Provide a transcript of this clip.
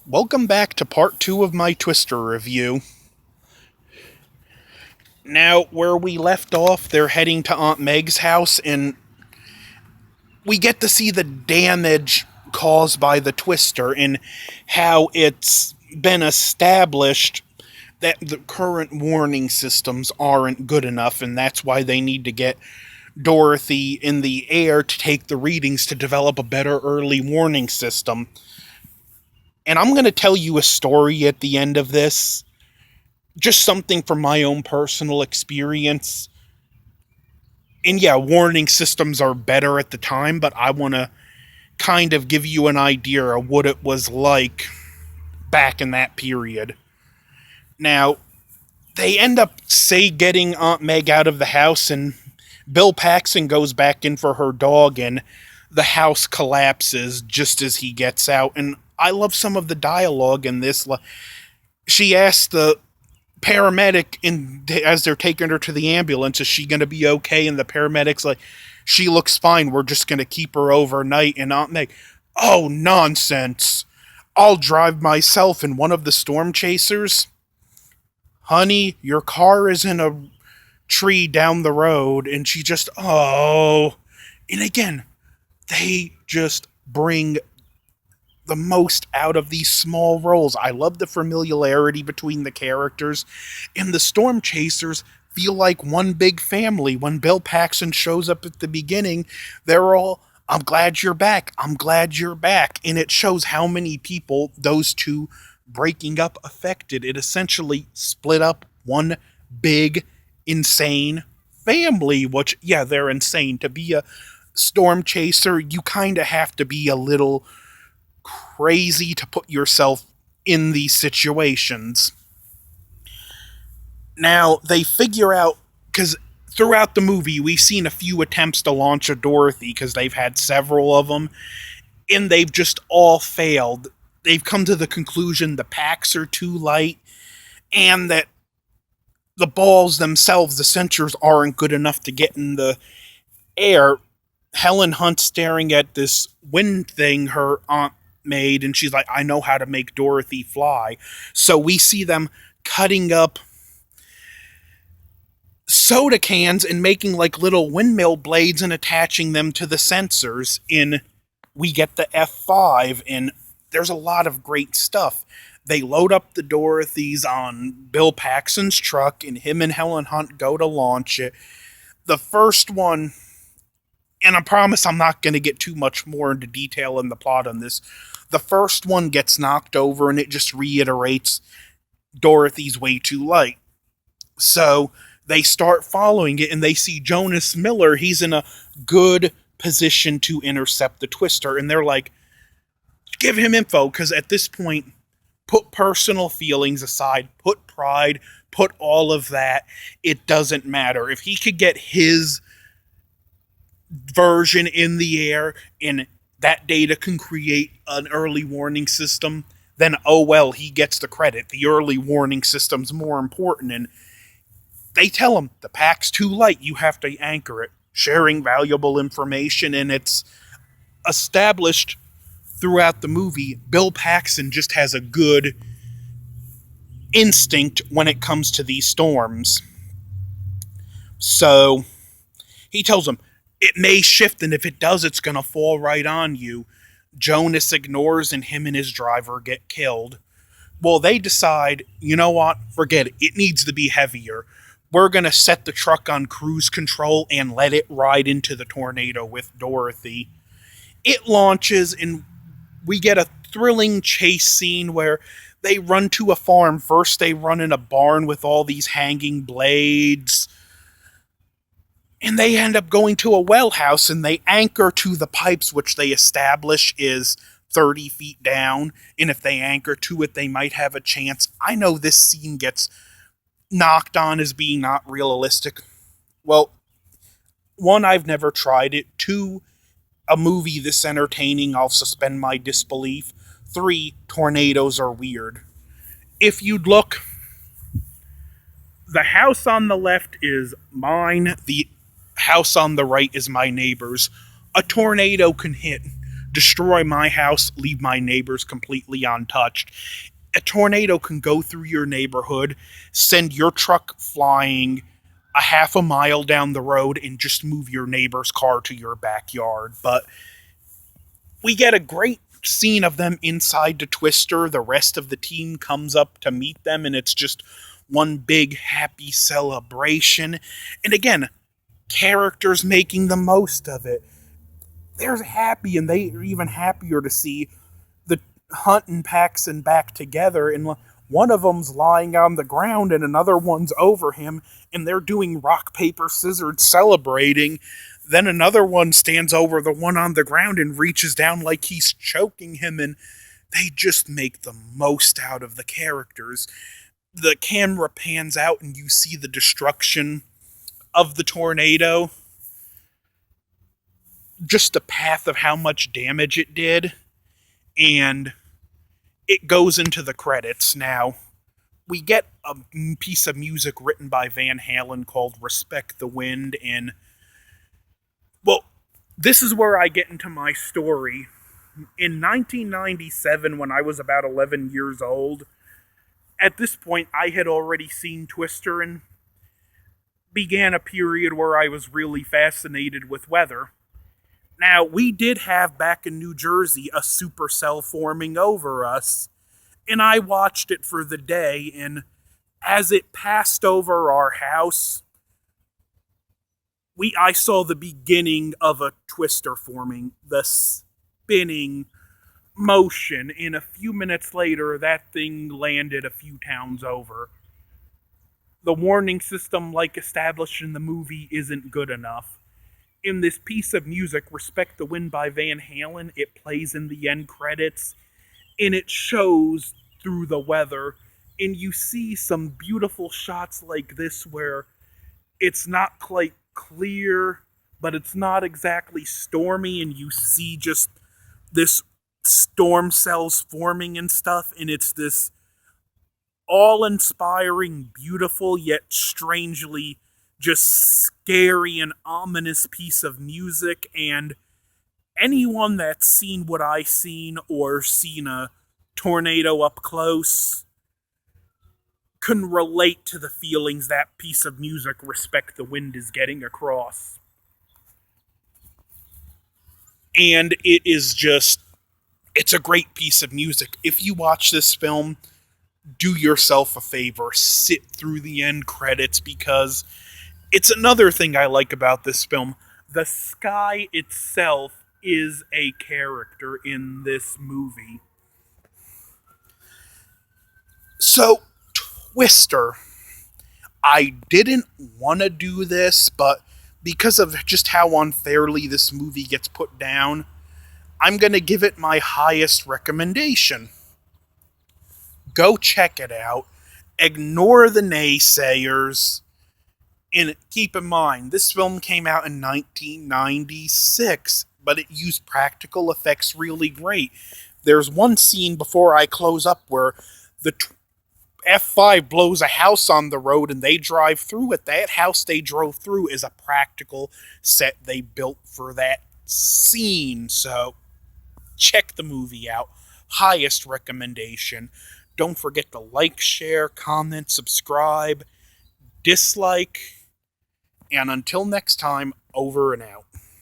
Welcome back to part 2 of my Twister review. Now, where we left off, they're heading to Aunt Meg's house, and we get to see the damage caused by the Twister and how it's been established that the current warning systems aren't good enough, and that's why they need to get Dorothy in the air to take the readings to develop a better early warning system. And I'm going to tell you a story at the end of this, just something from my own personal experience. And yeah, warning systems are better at the time, but I want to kind of give you an idea of what it was like back in that period. Now, they end up, getting Aunt Meg out of the house, and Bill Paxton goes back in for her dog, and the house collapses just as he gets out. And I love some of the dialogue in this. She asks the paramedic as they're taking her to the ambulance, is she going to be okay? And the paramedic's like, she looks fine. We're just going to keep her overnight. And Aunt Meg, oh, nonsense. I'll drive myself in one of the storm chasers. Honey, your car is in a tree down the road. And she just, oh. And again, they just bring the most out of these small roles. I love the familiarity between the characters, and the storm chasers feel like one big family. When Bill Paxton shows up at the beginning, they're all, I'm glad you're back. I'm glad you're back. And it shows how many people those two breaking up affected. It essentially split up one big, insane family, which, yeah, they're insane. To be a storm chaser, you kind of have to be a little crazy to put yourself in these situations. Now, they figure out, because throughout the movie, we've seen a few attempts to launch a Dorothy, because they've had several of them, and they've just all failed. They've come to the conclusion the packs are too light, and that the balls themselves, the sensors, aren't good enough to get in the air. Helen Hunt staring at this wind thing her aunt made, and she's like, I know how to make Dorothy fly. So we see them cutting up soda cans and making like little windmill blades and attaching them to the sensors. In we get the F5, and there's a lot of great stuff. They load up the Dorothys on Bill Paxton's truck, and him and Helen Hunt go to launch it. The first one, and I promise I'm not going to get too much more into detail in the plot on this, the first one gets knocked over, and it just reiterates Dorothy's way too light. So they start following it, and they see Jonas Miller. He's in a good position to intercept the Twister, and they're like, give him info, because at this point, put personal feelings aside, put pride, put all of that. It doesn't matter. If he could get his version in the air and that data can create an early warning system, then oh well, he gets the credit. The early warning system's more important. And they tell him the pack's too light, you have to anchor it, sharing valuable information. And it's established throughout the movie, Bill Paxton just has a good instinct when it comes to these storms. So he tells him, it may shift, and if it does, it's going to fall right on you. Jonas ignores, and him and his driver get killed. Well, they decide, you know what, forget it. It needs to be heavier. We're going to set the truck on cruise control and let it ride into the tornado with Dorothy. It launches, and we get a thrilling chase scene where they run to a farm. First, they run in a barn with all these hanging blades, and they end up going to a well house, and they anchor to the pipes, which they establish is 30 feet down. And if they anchor to it, they might have a chance. I know this scene gets knocked on as being not realistic. Well, one, I've never tried it. Two, a movie this entertaining, I'll suspend my disbelief. Three, tornadoes are weird. If you'd look, the house on the left is mine. The house on the right is my neighbor's. A tornado can hit destroy my house, leave my neighbors completely untouched. A tornado can go through your neighborhood, send your truck flying a half a mile down the road, and just move your neighbor's car to your backyard. But we get a great scene of them inside the Twister. The rest of the team comes up to meet them, and it's just one big happy celebration. And again, characters making the most of it. They're happy, and they're even happier to see the Hunt and Paxton back together. And one of them's lying on the ground, and another one's over him, and they're doing rock, paper, scissors, celebrating. Then another one stands over the one on the ground and reaches down like he's choking him, and they just make the most out of the characters. The camera pans out, and you see the destruction of the tornado, just the path of how much damage it did, and it goes into the credits. Now, we get a piece of music written by Van Halen called Respect the Wind, and, well, this is where I get into my story. In 1997, when I was about 11 years old, at this point, I had already seen Twister and began a period where I was really fascinated with weather. Now, we did have back in New Jersey a supercell forming over us, and I watched it for the day, and as it passed over our house, I saw the beginning of a twister forming, the spinning motion, and a few minutes later, that thing landed a few towns over. The warning system, like established in the movie, isn't good enough. In this piece of music, Respect the Wind by Van Halen, it plays in the end credits, and it shows through the weather, and you see some beautiful shots like this where it's not quite clear, but it's not exactly stormy, and you see just this storm cells forming and stuff, and it's this all-inspiring, beautiful, yet strangely just scary and ominous piece of music. And anyone that's seen what I seen or seen a tornado up close can relate to the feelings that piece of music, Respect the Wind, is getting across. And it is just, it's a great piece of music. If you watch this film, do yourself a favor, sit through the end credits, because it's another thing I like about this film. The sky itself is a character in this movie. So, Twister. I didn't want to do this, but because of just how unfairly this movie gets put down, I'm going to give it my highest recommendation. Go check it out. Ignore the naysayers. And keep in mind, this film came out in 1996, but it used practical effects really great. There's one scene before I close up where the F5 blows a house on the road and they drive through it. That house they drove through is a practical set they built for that scene. So, check the movie out. Highest recommendation. Don't forget to like, share, comment, subscribe, dislike, and until next time, over and out.